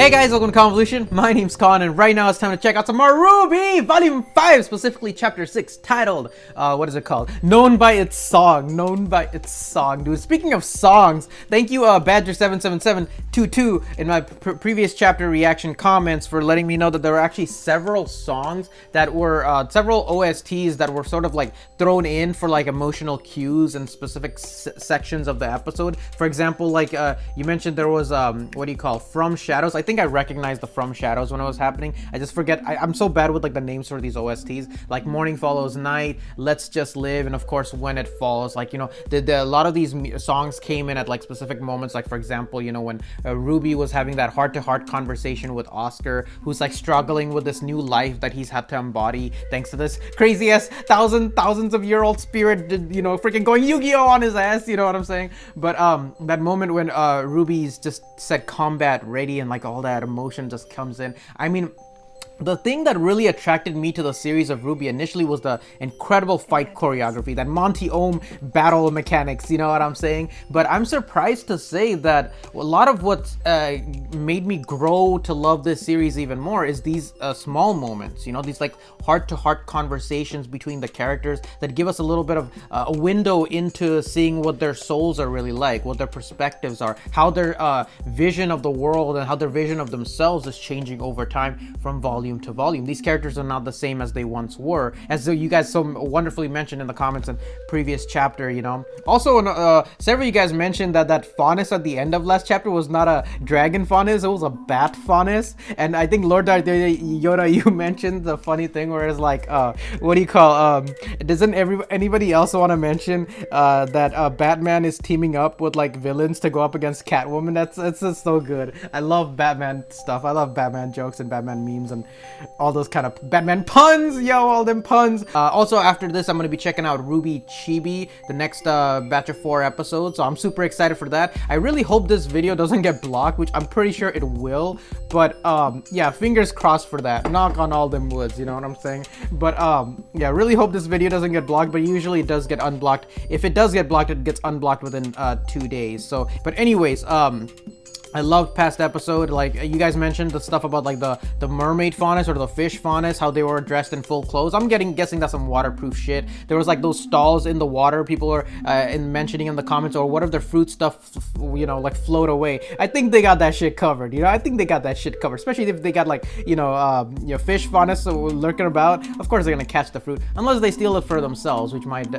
Hey guys, welcome to Khanvolution. My name's Khan, and right now it's time to check out some more Rwby, Volume 5, specifically Chapter 6, titled, what is it called? Known by its song. Known by its song, dude. Speaking of songs, thank you, Badger77722, in my previous chapter reaction comments for letting me know that there were actually several songs that were, several OSTs that were sort of like thrown in for like emotional cues in specific sections of the episode. For example, like, you mentioned there was, what do you call, From Shadows. I think I recognized the From Shadows when it was happening. I just forget. I'm so bad with like the names for these OSTs, like Morning Follows Night, Let's Just Live, and of course When It Falls. Like, you know, a lot of these songs came in at like specific moments. Like, for example, you know, when Rwby was having that heart-to-heart conversation with Oscar, who's like struggling with this new life that he's had to embody thanks to this crazy ass thousands of year old spirit, you know, freaking going Yu-Gi-Oh on his ass. You know what I'm saying? But that moment when Rwby's just said combat ready and like all that emotion just comes in. I mean, the thing that really attracted me to the series of Rwby initially was the incredible fight choreography, that Monty Ohm battle mechanics, you know what I'm saying? But I'm surprised to say that a lot of what made me grow to love this series even more is these small moments, you know, these like heart-to-heart conversations between the characters that give us a little bit of a window into seeing what their souls are really like, what their perspectives are, how their vision of the world and how their vision of themselves is changing over time from volume to volume. These characters are not the same as they once were, as you guys so wonderfully mentioned in the comments in previous chapter, you know. Also, several of you guys mentioned that faunus at the end of last chapter was not a dragon faunus, it was a bat faunus. And I think Lord Yoda, you mentioned the funny thing where it's like, what do you call, doesn't anybody else want to mention that Batman is teaming up with like villains to go up against Catwoman? That's just so good. I love Batman stuff. I love Batman jokes and Batman memes and all those kind of Batman puns, yo, all them puns. Also, after this, I'm going to be checking out Rwby Chibi, the next batch of 4 episodes, so I'm super excited for that. I really hope this video doesn't get blocked, which I'm pretty sure it will, but yeah, fingers crossed for that. Knock on all them woods, you know what I'm saying? But yeah, really hope this video doesn't get blocked, but usually it does get unblocked. If it does get blocked, it gets unblocked within 2 days. So, but anyways, I loved past episode, like you guys mentioned the stuff about like the mermaid faunus or the fish faunus, how they were dressed in full clothes. I'm guessing that's some waterproof shit. There was like those stalls in the water people are mentioning in the comments, or what if their fruit stuff, you know, like float away. I think they got that shit covered, you know. I think they got that shit covered, especially if they got like, you know, fish faunus lurking about. Of course they're gonna catch the fruit, unless they steal it for themselves, which might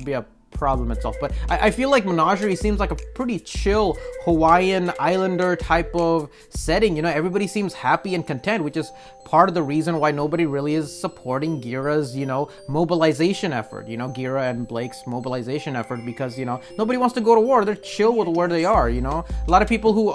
be a problem itself. But I feel like Menagerie seems like a pretty chill Hawaiian islander type of setting, you know. Everybody seems happy and content, which is part of the reason why nobody really is supporting Gira's, you know, mobilization effort, you know, Gira and Blake's mobilization effort, because, you know, nobody wants to go to war. They're chill with where they are, you know. A lot of people who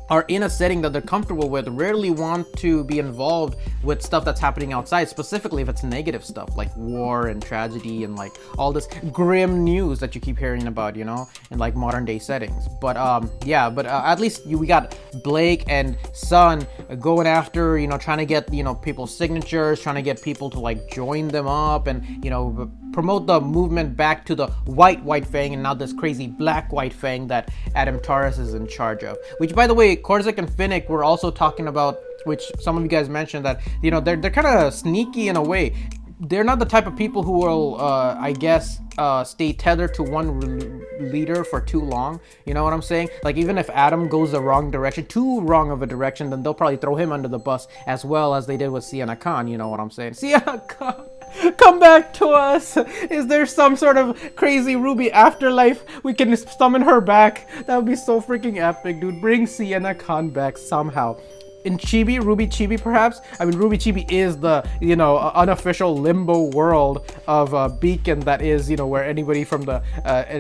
are in a setting that they're comfortable with rarely want to be involved with stuff that's happening outside, specifically if it's negative stuff like war and tragedy and like all this grim news that you keep hearing about, you know, in like modern day settings. But yeah, but at least we got Blake and Sun going after, you know, trying to get, you know, people's signatures, trying to get people to like join them up and, you know, promote the movement back to the white Fang and not this crazy black Fang that Adam Taurus is in charge of. Which, by the way, Korzik and Finnick were also talking about, which some of you guys mentioned, that, you know, they're kind of sneaky in a way. They're not the type of people who will, I guess, stay tethered to one leader for too long. You know what I'm saying? Like, even if Adam goes the wrong direction, too wrong of a direction, then they'll probably throw him under the bus, as well as they did with Sienna Khan. You know what I'm saying? Sienna Khan, come back to us! Is there some sort of crazy Rwby afterlife we can summon her back? That would be so freaking epic, dude. Bring Sienna Khan back somehow. In Chibi, Rwby Chibi perhaps? I mean, Rwby Chibi is the, you know, unofficial limbo world of Beacon that is, you know, where anybody from the,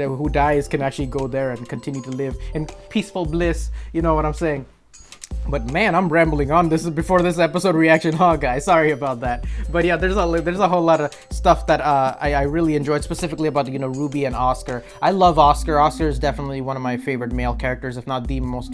who dies can actually go there and continue to live in peaceful bliss, you know what I'm saying? But man, I'm rambling on. This is before this episode reaction, huh, guys? Sorry about that. But yeah, there's a whole lot of stuff that I really enjoyed, specifically about, you know, Rwby and Oscar. I love Oscar. Oscar is definitely one of my favorite male characters, if not the most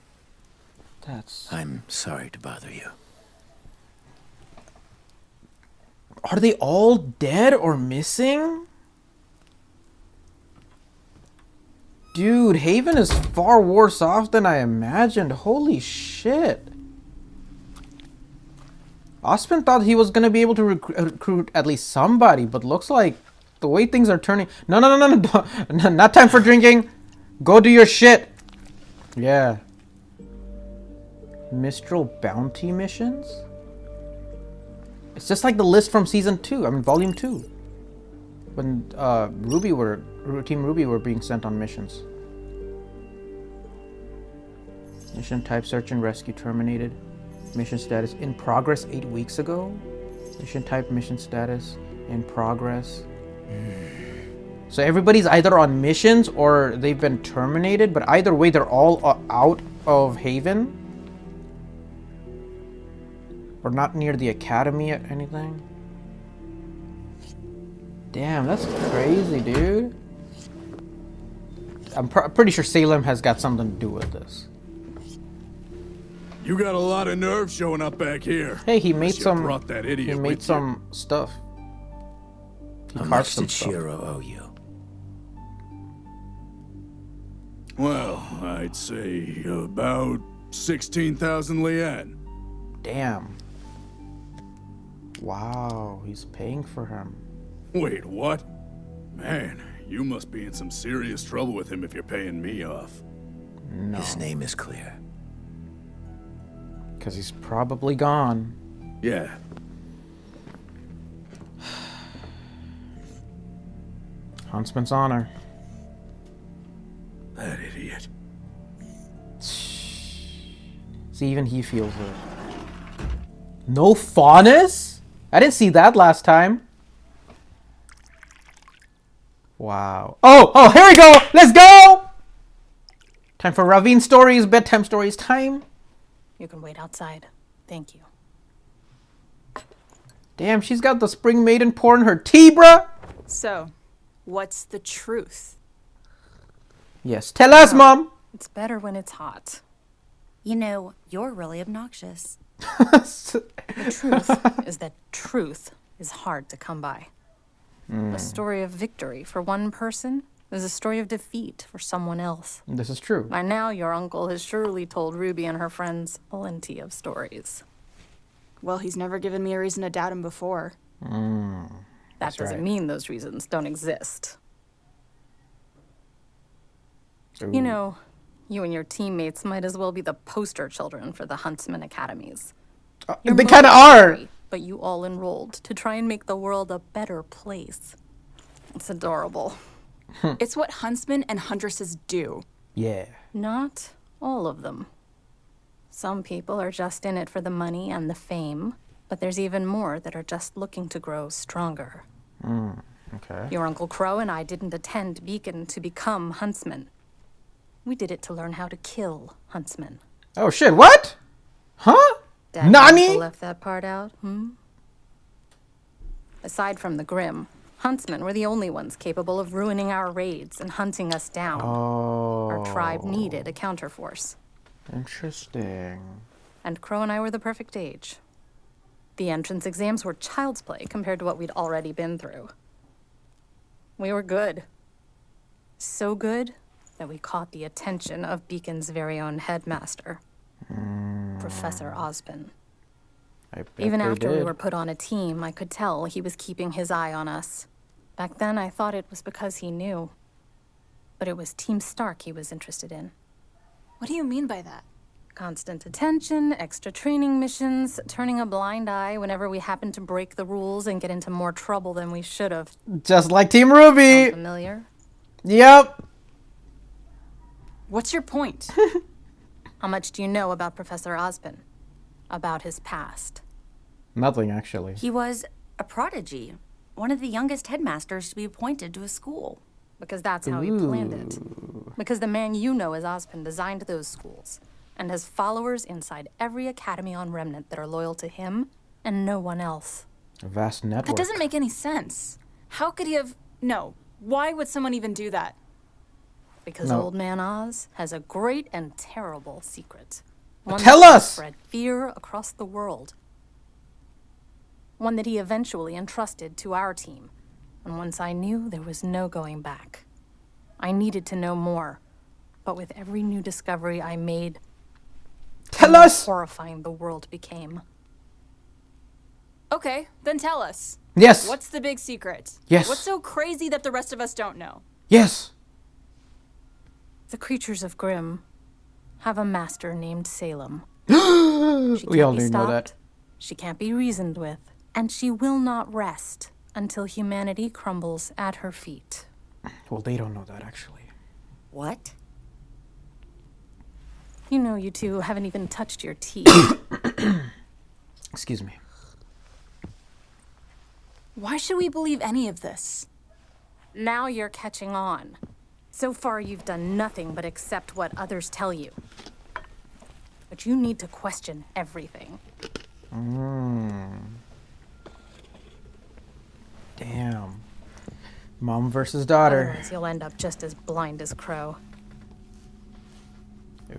That's... I'm sorry to bother you. Are they all dead or missing? Dude, Haven is far worse off than I imagined. Holy shit. Ozpin thought he was going to be able to recruit at least somebody, but looks like the way things are turning... No, not time for drinking. Go do your shit. Yeah. Mistral bounty missions? It's just like the list from season 2. I mean, volume 2. When Team Rwby were being sent on missions. Mission type search and rescue terminated. Mission status in progress 8 weeks ago. Mission type mission status in progress. So everybody's either on missions or they've been terminated, but either way they're all out of Haven. Or not near the academy or anything. Damn, that's crazy, dude. I'm pretty sure Salem has got something to do with this. You got a lot of nerve showing up back here. Hey, he made Unless you some. brought that idiot He made with some stuff. He How carved much some did stuff. Qrow owe you? Well, I'd say about 16,000 lien. Damn. Wow, he's paying for him. Wait, what? Man, you must be in some serious trouble with him if you're paying me off. No, His name is clear. because he's probably gone. Yeah. Huntsman's honor. That idiot. See, even he feels it. No Faunus? I didn't see that last time. Wow. Oh, here we go! Let's go! Time for Ravine stories, bedtime stories time. You can wait outside. Thank you. Damn, she's got the spring maiden pouring her tea, bruh. So, what's the truth? Yes, tell us, Mom. It's better when it's hot. You know, you're really obnoxious. The truth is that truth is hard to come by. A story of victory for one person is a story of defeat for someone else. This is true. By now, your uncle has surely told Rwby and her friends plenty of stories. Well, he's never given me a reason to doubt him before. That doesn't right. mean those reasons don't exist. Ooh. You know, you and your teammates might as well be the poster children for the Huntsman Academies. You're They kind of are. military, but you all enrolled to try and make the world a better place. It's adorable. It's what huntsmen and huntresses do. Yeah. Not all of them. Some people are just in it for the money and the fame, but there's even more that are just looking to grow stronger. Okay. Your Uncle Qrow and I didn't attend Beacon to become huntsmen. We did it to learn how to kill huntsmen. Oh shit! What? Huh? Dad and Nani? Uncle left that part out, Aside from the Grim, huntsmen were the only ones capable of ruining our raids and hunting us down. Oh. Our tribe needed a counterforce. Interesting. And Qrow and I were the perfect age. The entrance exams were child's play compared to what we'd already been through. We were good. So good that we caught the attention of Beacon's very own headmaster, Professor Ozpin. I bet Even they after we did. were put on a team, I could tell he was keeping his eye on us. Back then, I thought it was because he knew. But it was Team Stark he was interested in. What do you mean by that? Constant attention, extra training missions, turning a blind eye whenever we happened to break the rules and get into more trouble than we should have. Just like Team Rwby. Familiar? Yep. What's your point? How much do you know about Professor Ozpin? About his past? Nothing actually. He was a prodigy, one of the youngest headmasters to be appointed to a school. Because that's how he planned it. Because the man you know as Ozpin designed those schools and has followers inside every academy on Remnant that are loyal to him and no one else. A vast network. That doesn't make any sense. How could he have... No. Why would someone even do that? Because No. Old Man Oz has a great and terrible secret. One Tell that us! spread fear across the world. One that he eventually entrusted to our team. And once I knew, there was no going back. I needed to know more. But with every new discovery I made, Tell the more us! horrifying the world became. Okay, then tell us. Yes. What's the big secret? Yes. What's so crazy that the rest of us don't know? Yes. The creatures of Grimm have a master named Salem. We Can't all be didn't know stopped, that. She can't be reasoned with, and she will not rest until humanity crumbles at her feet. Well, they don't know that actually. What? You know, you two haven't even touched your tea. Excuse me. Why should we believe any of this? Now you're catching on. So far, you've done nothing but accept what others tell you. But you need to question everything. Damn. Mom versus daughter. Otherwise, you'll end up just as blind as Qrow.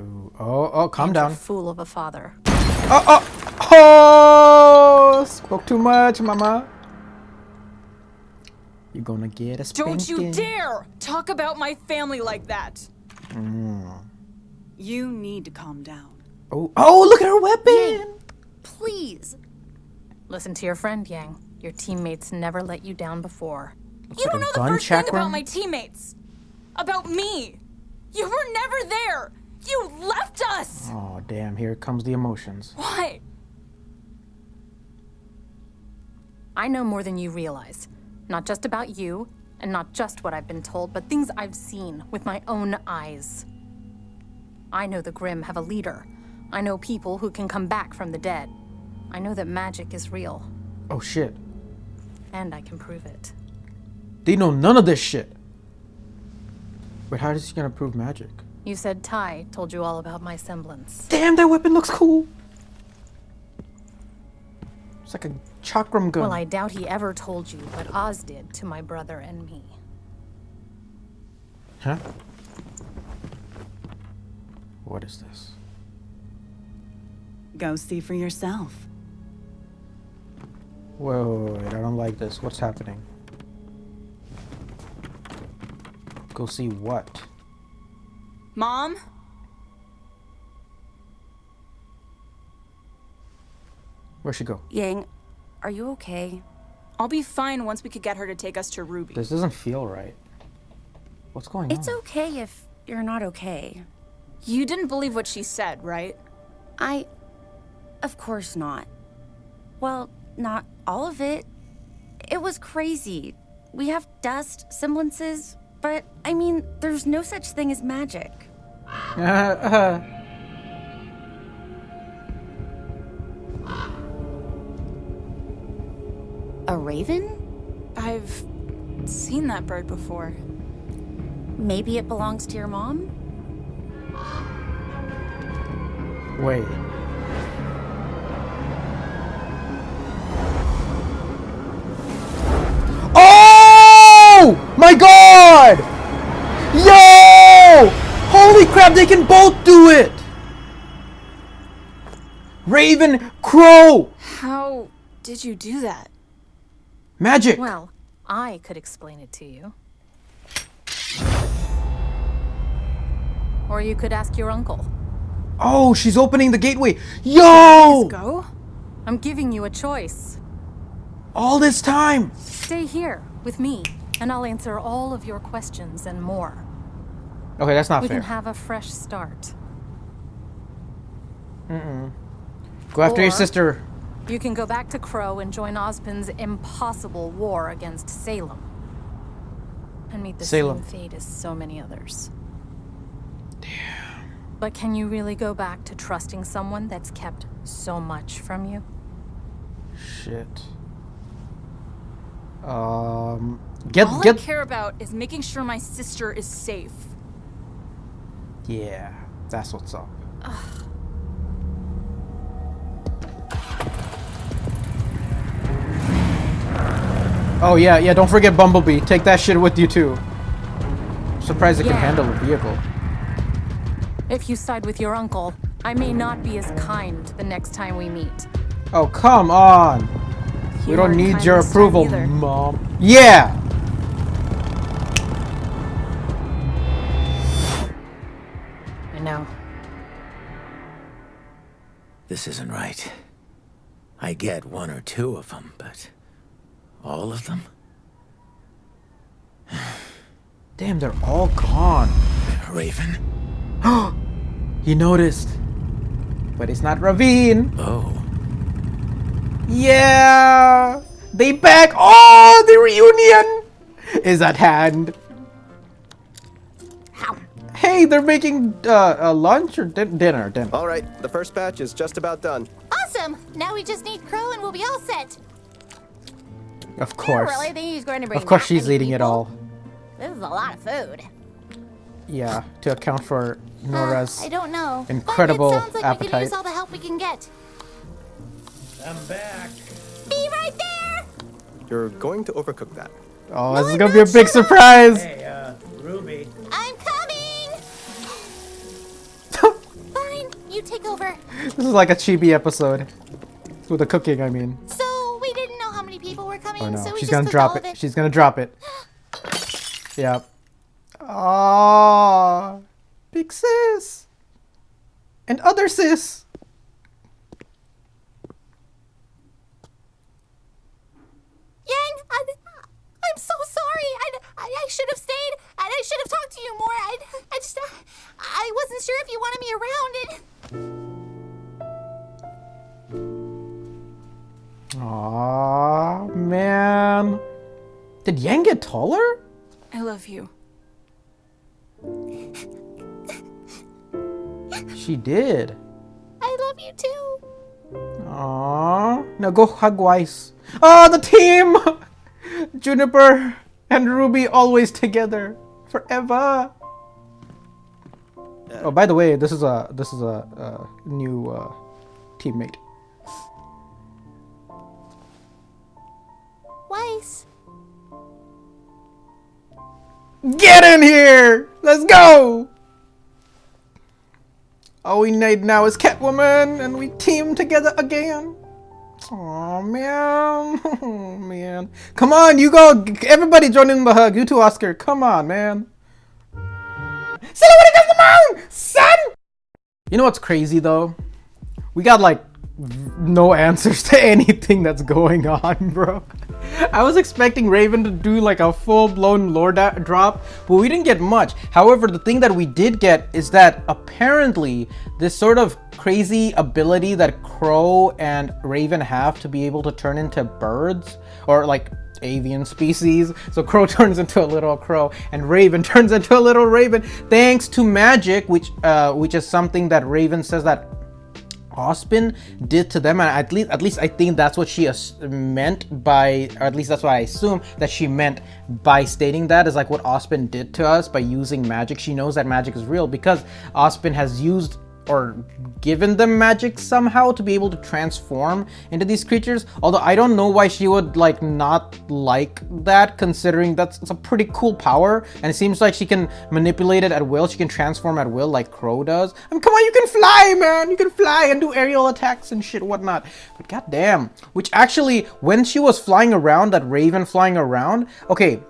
Ooh. Oh, calm A down. fool of a father. Oh! Spoke too much, mama. You're gonna get a spanking. Don't you dare talk about my family like that! You need to calm down. Oh, look at her weapon! Please. Listen to your friend, Yang. Your teammates never let you down before. Looks You like don't a know the gun first thing chakra. about my teammates! About me! You were never there! You left us! Oh, damn. Here comes the emotions. Why? I know more than you realize. Not just about you, and not just what I've been told, but things I've seen with my own eyes. I know the Grimm have a leader. I know people who can come back from the dead. I know that magic is real, Oh, shit. and I can prove it. They know none of this shit. Wait, how is he gonna prove magic? You said Ty told you all about my semblance. Damn, that weapon looks cool. It's like a chakram gun. Well, I doubt he ever told you what Oz did to my brother and me. Huh? What is this? Go see for yourself. Wait, I don't like this. What's happening? Go see what? Mom? Where'd she go? Yang, are you okay? I'll be fine once we could get her to take us to Rwby. This doesn't feel right. What's going It's on? okay if you're not okay. You didn't believe what she said, right? Of course not. Well, not all of it. It was crazy. We have dust, semblances, but I mean, there's no such thing as magic. A raven? I've seen that bird before. Maybe it belongs to your mom? Wait. Oh my god! Yo! Holy crap, they can both do it! Raven, Qrow! How did you do that? Magic! Well, I could explain it to you. Or you could ask your uncle. Oh, she's opening the gateway. Yo! Go? I'm giving you a choice. All this time! Stay here with me, and I'll answer all of your questions and more. Okay, that's not We fair. can have a fresh start. Go after your Or- sister. You can go back to Qrow and join Ozpin's impossible war against Salem. And meet the Salem. same fate as so many others. Damn. But can you really go back to trusting someone that's kept so much from you? Shit. Get All I get. care about is making sure my sister is safe. Yeah, that's what's up. Oh yeah, don't forget Bumblebee. Take that shit with you too. I'm surprised it can Yeah. handle a vehicle. If you side with your uncle, I may not be as kind the next time we meet. Oh, come on. We You don't weren't need kind your this time approval, either. Mom. Yeah! I know. This isn't right. I get 1 or 2 of them, but all of them? Damn, they're all gone. Raven? He noticed. But it's not Ravine. Oh. Yeah! They back. Oh, the reunion is at hand. Hey, they're making lunch or dinner. All right, the first batch is just about done. Awesome! Now we just need Qrow and we'll be all set. Of course. I really think he's going to bring Of course that she's many eating it people. all. This is a lot of food. Yeah, to account for Nora's I don't know. incredible but it sounds like we appetite. can use all the help we can get. I'm back. Be right there! You're going to overcook that. Oh, No, this is I'm gonna be a not. big Shut up. surprise. Hey, Rwby. I'm coming! Fine, you take over. This is like a chibi episode. With the cooking, I mean. So, we didn't know how many people were coming, Oh no, so we she's just gonna cooked drop all it. of it. She's gonna drop it. Yep. Ah, big sis. And other sis. Yang, I'm so sorry. I should have stayed, and I should have talked to you more. I wasn't sure if you wanted me around. Aw, man. Did Yang get taller? I love you. She did. I love you too. Aww. Now go hug Weiss. Oh, the team! Juniper and Rwby always together. Forever. Oh, by the way, this is a new teammate. Weiss. Get in here! Let's go! All we need now is Catwoman, and we team together again. Oh man, oh man! Come on, you go! Everybody join in the hug. You too, Oscar. Come on, man. Silhouette comes along, son. You know what's crazy though? We got like no answers to anything that's going on, bro. I was expecting Raven to do like a full-blown lore drop, but we didn't get much. However, the thing that we did get is that apparently this sort of crazy ability that Qrow and Raven have to be able to turn into birds or like avian species. So Qrow turns into a little crow and Raven turns into a little raven thanks to magic, which is something that Raven says that Ozpin did to them, and at least I think that's what she meant by, or at least that's what I assume that she meant by stating that, is like what Ozpin did to us by using magic. She knows that magic is real because Ozpin has used or given them magic somehow to be able to transform into these creatures. Although I don't know why she would like not like that, considering it's a pretty cool power, and it seems like she can manipulate it at will. She can transform at will like Qrow does. I mean, come on, you can fly, man. You can fly and do aerial attacks and shit, whatnot. But goddamn, which actually, when she was flying around, that Raven flying around, okay.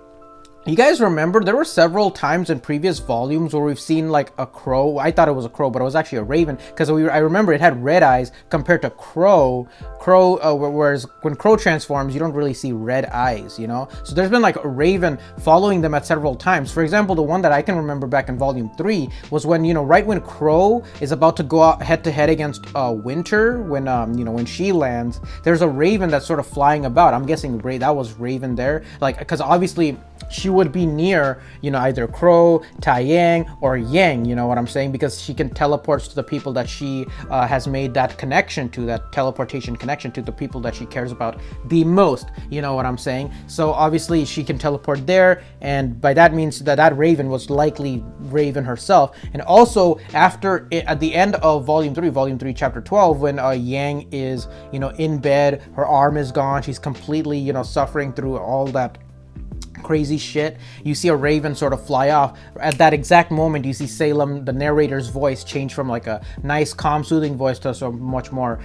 You guys remember there were several times in previous volumes where we've seen like a crow. I thought it was a crow, but it was actually a raven, because I remember it had red eyes compared to Qrow. Whereas when Qrow transforms, you don't really see red eyes, you know? So there's been like a raven following them at several times. For example, the one that I can remember back in volume 3 was when, you know, right when Qrow is about to go out head to head against Winter, when you know, when she lands, there's a raven that's sort of flying about. I'm guessing that was Raven there, like, because obviously she would be near, you know, either Qrow, Taiyang, or Yang, you know what I'm saying? Because she can teleport to the people that she has made that connection to, that teleportation connection to, the people that she cares about the most, you know what I'm saying? So obviously she can teleport there, and by that means that Raven was likely Raven herself. And also after at the end of volume 3 chapter 12, when Yang is, you know, in bed, her arm is gone, she's completely, you know, suffering through all that crazy shit, you see a raven sort of fly off. At that exact moment, you see Salem, the narrator's voice, change from like a nice, calm, soothing voice to a much more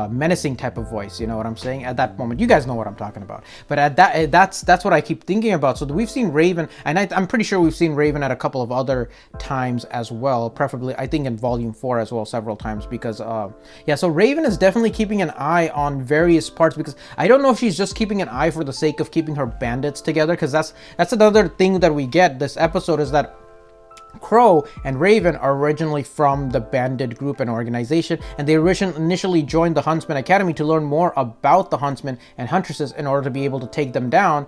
menacing type of voice. You know what I'm saying? At that moment, you guys know what I'm talking about. But at that's what I keep thinking about. So we've seen Raven, and I'm pretty sure we've seen Raven at a couple of other times as well. Preferably, I think in Volume 4 as well, several times. Because yeah, so Raven is definitely keeping an eye on various parts. Because I don't know if she's just keeping an eye for the sake of keeping her bandits together. Because that's another thing that we get this episode, is that Qrow and Raven are originally from the bandit group and organization, and they initially joined the Huntsman Academy to learn more about the huntsmen and huntresses in order to be able to take them down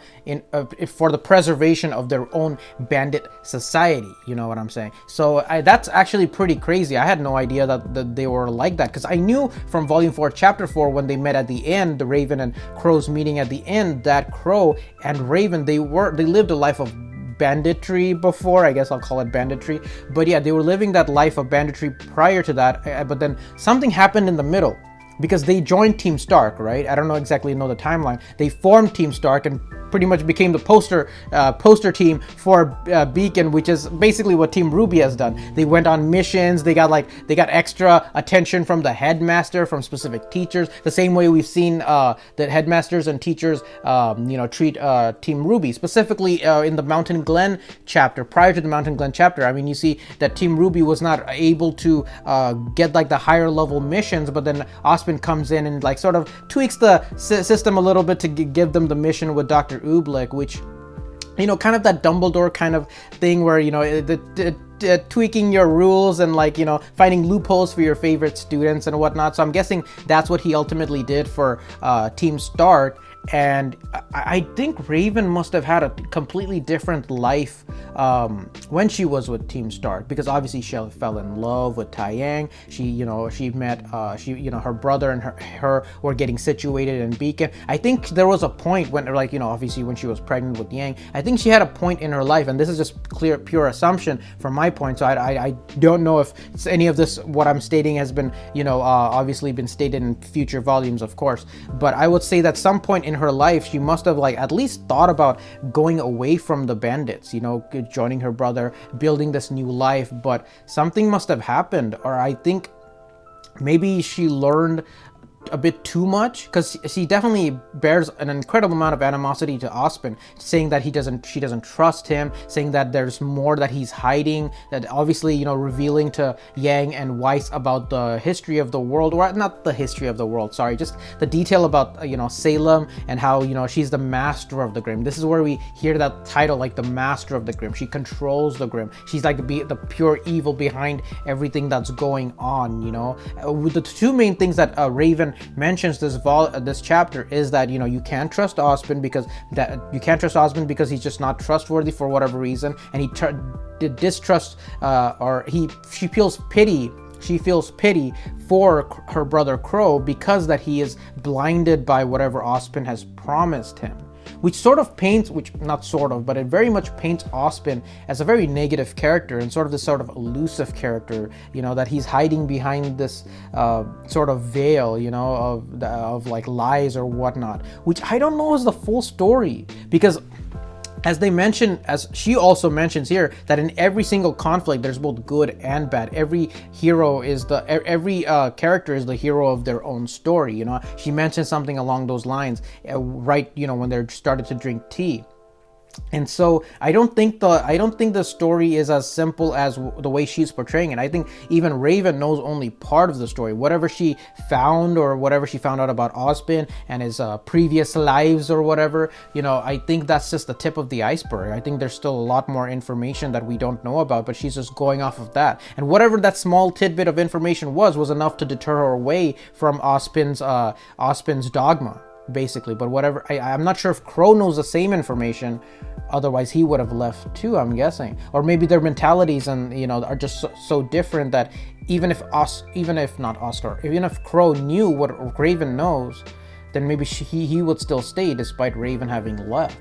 for the preservation of their own bandit society. You know what I'm saying? So that's actually pretty crazy. I had no idea that they were like that, because I knew from Volume 4, Chapter 4, when they met at the end, the Raven and Qrow's meeting at the end, that Qrow and Raven, they lived a life of banditry before. I guess I'll call it banditry. But yeah, they were living that life of banditry prior to that. But then something happened in the middle, because they joined Team Stark, right? I don't know exactly the timeline. They formed Team Stark and pretty much became the poster team for Beacon, which is basically what Team Rwby has done. They went on missions. They got extra attention from the headmaster, from specific teachers. The same way we've seen the headmasters and teachers, treat Team Rwby. Specifically in the Mountain Glen chapter, prior to the Mountain Glen chapter, I mean, you see that Team Rwby was not able to get like the higher level missions, but then Ozpin comes in and like sort of tweaks the system a little bit to give them the mission with Dr. Oobleck, which, you know, kind of that Dumbledore kind of thing where, you know, tweaking your rules and, like, you know, finding loopholes for your favorite students and whatnot. So I'm guessing that's what he ultimately did for Team Stark. And I think Raven must have had a completely different life when she was with Team Stark, because obviously she fell in love with Taiyang. She met her brother and her were getting situated in Beacon. I think there was a point when, like, you know, obviously when she was pregnant with Yang, I think she had a point in her life, and this is just pure assumption from my point. So I don't know if any of this, what I'm stating, has been, you know, obviously been stated in future volumes, of course. But I would say that some point in her life, she must have, like, at least thought about going away from the bandits, you know, joining her brother, building this new life. But something must have happened, or I think maybe she learned a bit too much, because she definitely bears an incredible amount of animosity to Ozpin, saying that she doesn't trust him, saying that there's more that he's hiding, that obviously, you know, revealing to Yang and Weiss about the history of the world, or not the history of the world, sorry, just the detail about, you know, Salem, and how, you know, she's the master of the Grim. This is where we hear that title, like the master of the Grim. She controls the Grim. She's like the pure evil behind everything that's going on, you know. With the two main things that Raven mentions this chapter is that, you know, you can't trust Ozpin because he's just not trustworthy for whatever reason, and he distrusts she feels pity. She feels pity for her brother Qrow because that he is blinded by whatever Ozpin has promised him. Which sort of paints, but it very much paints Ozpin as a very negative character, and sort of this sort of elusive character, you know, that he's hiding behind this sort of veil, you know, of like lies or whatnot, which I don't know is the full story, because as she also mentions here, that in every single conflict there's both good and bad. Every character is the hero of their own story, you know. She mentions something along those lines, right, you know, when they're started to drink tea. And so I don't think the story is as simple as the way she's portraying it. I think even Raven knows only part of the story. Whatever she found, or whatever she found out about Ozpin and his previous lives or whatever, you know, I think that's just the tip of the iceberg. I think there's still a lot more information that we don't know about, but she's just going off of that. And whatever that small tidbit of information was enough to deter her away from Ozpin's dogma, basically. But whatever, I'm not sure if Qrow knows the same information, otherwise he would have left too, I'm guessing. Or maybe their mentalities and, you know, are just so different that even if Qrow knew what Raven knows, then maybe he would still stay despite Raven having left.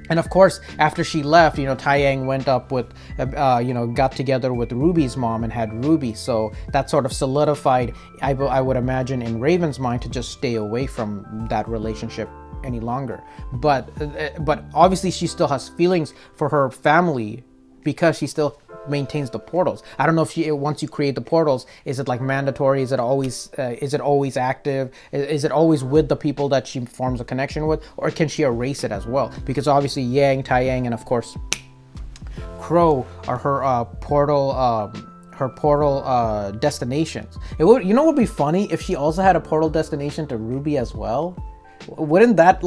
And of course, after she left, you know, Taiyang went up with, got together with Ruby's mom and had Rwby. So that sort of solidified, I would imagine, in Raven's mind to just stay away from that relationship any longer. But obviously she still has feelings for her family because she still maintains the portals. I don't know if she, once you create the portals, is it like mandatory? Is it always active? Is it always with the people that she forms a connection with, or can she erase it as well? Because obviously Yang, Taiyang, and of course Qrow are her portal destinations. It would, you know, what would be funny if she also had a portal destination to Rwby as well? Wouldn't that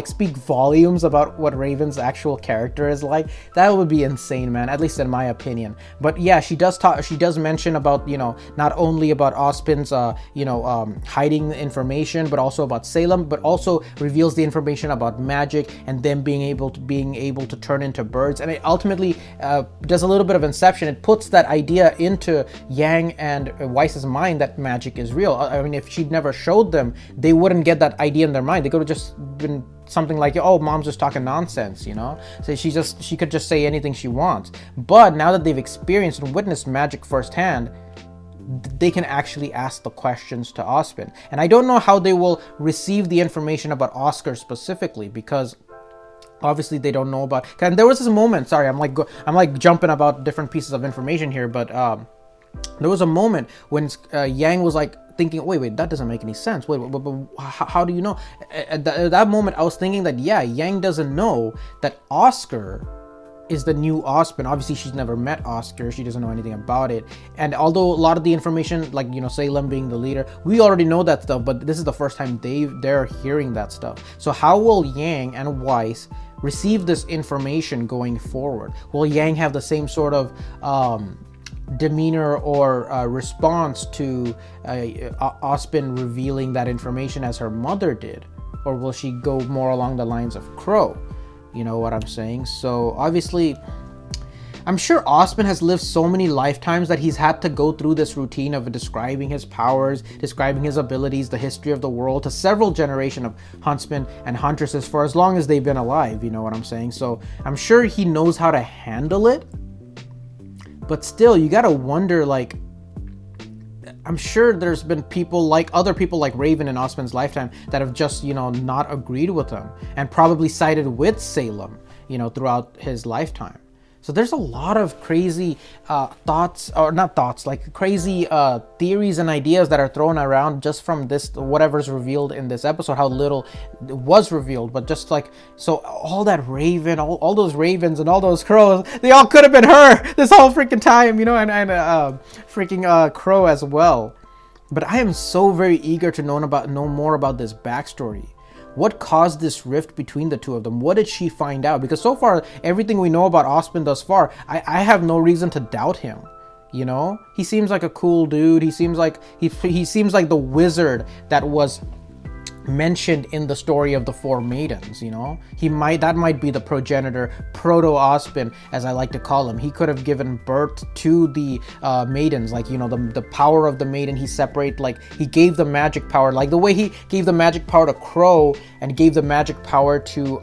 speak volumes about what Raven's actual character is like? That would be insane, man, at least in my opinion. But yeah, she does mention about, you know, not only about Ozpin's hiding the information, but also about Salem, but also reveals the information about magic and them being able to turn into birds. And it ultimately does a little bit of inception. It puts that idea into Yang and Weiss's mind that magic is real. I mean, if she'd never showed them, they wouldn't get that idea in their mind. They could have just been something like, oh, mom's just talking nonsense, you know? So she could just say anything she wants. But now that they've experienced and witnessed magic firsthand, they can actually ask the questions to Ozpin. And I don't know how they will receive the information about Oscar specifically, because obviously they don't know about. And there was this moment. Sorry, I'm like jumping about different pieces of information here, but there was a moment when Yang was like thinking, wait, that doesn't make any sense. Wait, how do you know? At that moment, I was thinking that, yeah, Yang doesn't know that Oscar is the new Ozpin. Obviously, she's never met Oscar. She doesn't know anything about it. And although a lot of the information, like, you know, Salem being the leader, we already know that stuff, but this is the first time they're hearing that stuff. So how will Yang and Weiss receive this information going forward? Will Yang have the same sort of demeanor or response to Ozpin revealing that information as her mother did? Or will she go more along the lines of Qrow? You know what I'm saying? So obviously, I'm sure Ozpin has lived so many lifetimes that he's had to go through this routine of describing his powers, describing his abilities, the history of the world to several generations of huntsmen and huntresses for as long as they've been alive, you know what I'm saying? So I'm sure he knows how to handle it. But still, you gotta wonder, like, I'm sure there's been other people like Raven in Ozpin's lifetime that have just, you know, not agreed with him and probably sided with Salem, you know, throughout his lifetime. So there's a lot of crazy crazy theories and ideas that are thrown around just from this, whatever's revealed in this episode, how little was revealed. But just like, so all that Raven, all those Ravens and all those Qrows, they all could have been her this whole freaking time, you know, and freaking Qrow as well. But I am so very eager to know more about this backstory. What caused this rift between the two of them? What did she find out? Because so far, everything we know about Ozpin thus far, I have no reason to doubt him. You know, he seems like a cool dude. He seems like he seems like the wizard that was mentioned in the story of the four maidens. You know, that might be the progenitor, proto Ozpin, as I like to call him. He could have given birth to the maidens, like, you know, the power of the maiden. He gave the magic power, like the way he gave the magic power to Qrow and gave the magic power to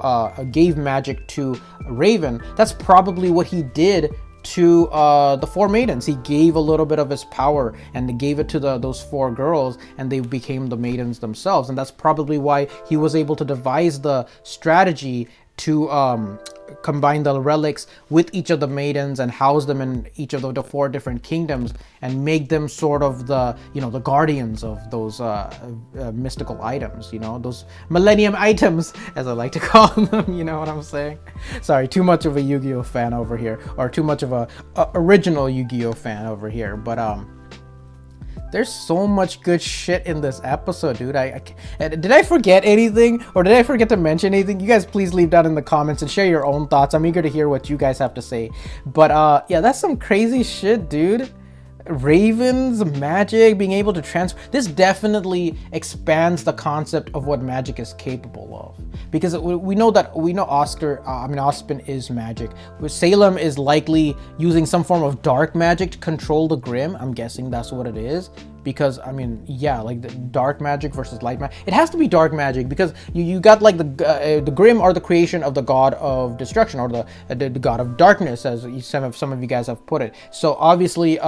gave magic to Raven. That's probably what he did to the four maidens. He gave a little bit of his power and gave it to those four girls, and they became the maidens themselves. And that's probably why he was able to devise the strategy to combine the relics with each of the maidens and house them in each of the four different kingdoms and make them sort of the, you know, the guardians of those mystical items, you know, those millennium items, as I like to call them. You know what I'm saying? Sorry, too much of a Yu-Gi-Oh fan over here, or too much of a original Yu-Gi-Oh fan over here. But there's so much good shit in this episode, dude. Did I forget anything, or did I forget to mention anything? You guys please leave down in the comments and share your own thoughts. I'm eager to hear what you guys have to say. But yeah, that's some crazy shit, dude. Ravens, magic, being able to transfer. This definitely expands the concept of what magic is capable of. Because we know Ozpin is magic. Salem is likely using some form of dark magic to control the Grim. I'm guessing that's what it is. Because, I mean, yeah, like the dark magic versus light magic. It has to be dark magic because you got like the Grim are the creation of the god of destruction, or the god of darkness, as some of you guys have put it. So obviously,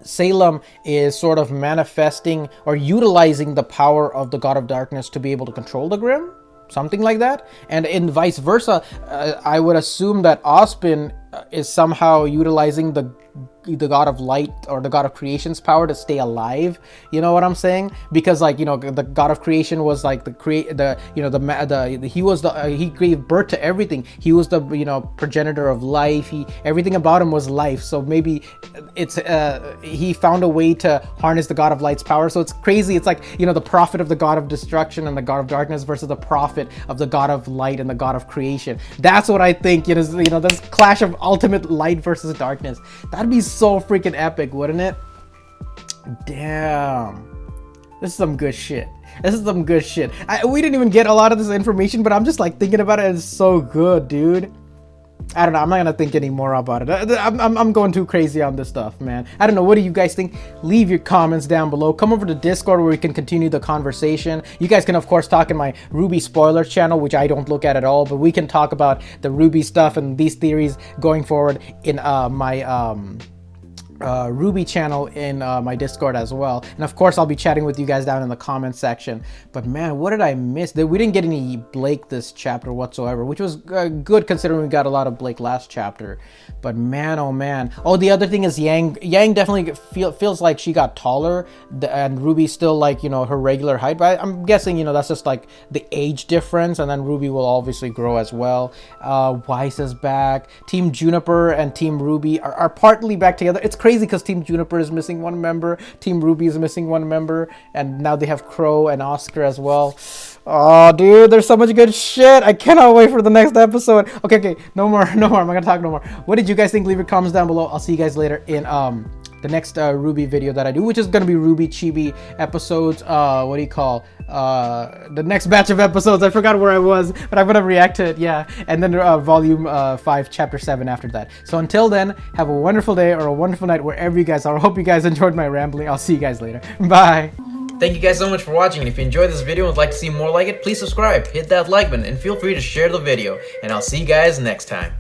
Salem is sort of manifesting or utilizing the power of the God of Darkness to be able to control the Grimm, something like that. And in vice versa, I would assume that Ozpin is somehow utilizing the God of Light or the God of Creation's power to stay alive. You know what I'm saying? Because, like, you know, the God of Creation was like he gave birth to everything. He was the, you know, progenitor of life. Everything about him was life. So maybe it's he found a way to harness the God of Light's power. So it's crazy. It's like, you know, the prophet of the God of Destruction and the God of Darkness versus the prophet of the God of Light and the God of Creation. That's what I think. You know, this clash of ultimate light versus darkness. That'd be so freaking epic, wouldn't it? Damn, this is some good shit. We didn't even get a lot of this information, but I'm just like thinking about it. It's so good, dude. I don't know. I'm not gonna think any more about it. I'm going too crazy on this stuff, man. I don't know. What do you guys think? Leave your comments down below. Come over to Discord where we can continue the conversation. You guys can, of course, talk in my Rwby spoilers channel, which I don't look at all, but we can talk about the Rwby stuff and these theories going forward in my Rwby channel in my Discord as well. And of course, I'll be chatting with you guys down in the comments section. But man, what did I miss? We didn't get any Blake this chapter whatsoever, which was good considering we got a lot of Blake last chapter. But man, oh man. Oh, the other thing is Yang definitely feels like she got taller, and Rwby's still like, you know, her regular height. But I'm guessing, you know, that's just like the age difference, and then Rwby will obviously grow as well. Weiss is back. Team Juniper and Team Rwby are partly back together. It's crazy because Team Juniper is missing one member, Team Rwby is missing one member, and now they have Qrow and Oscar as well. Oh, dude, there's so much good shit. I cannot wait for the next episode. Okay, no more. I'm not gonna talk no more. What did you guys think? Leave your comments down below. I'll see you guys later in the next Rwby video that I do, which is gonna be Rwby Chibi episodes. What do you call the next batch of episodes? I forgot where I was, but I'm gonna react to it. Yeah, and then volume 5, chapter 7 after that. So until then, have a wonderful day or a wonderful night wherever you guys are. I hope you guys enjoyed my rambling. I'll see you guys later. Bye. Thank you guys so much for watching, and if you enjoyed this video and would like to see more like it, please subscribe, hit that like button, and feel free to share the video, and I'll see you guys next time.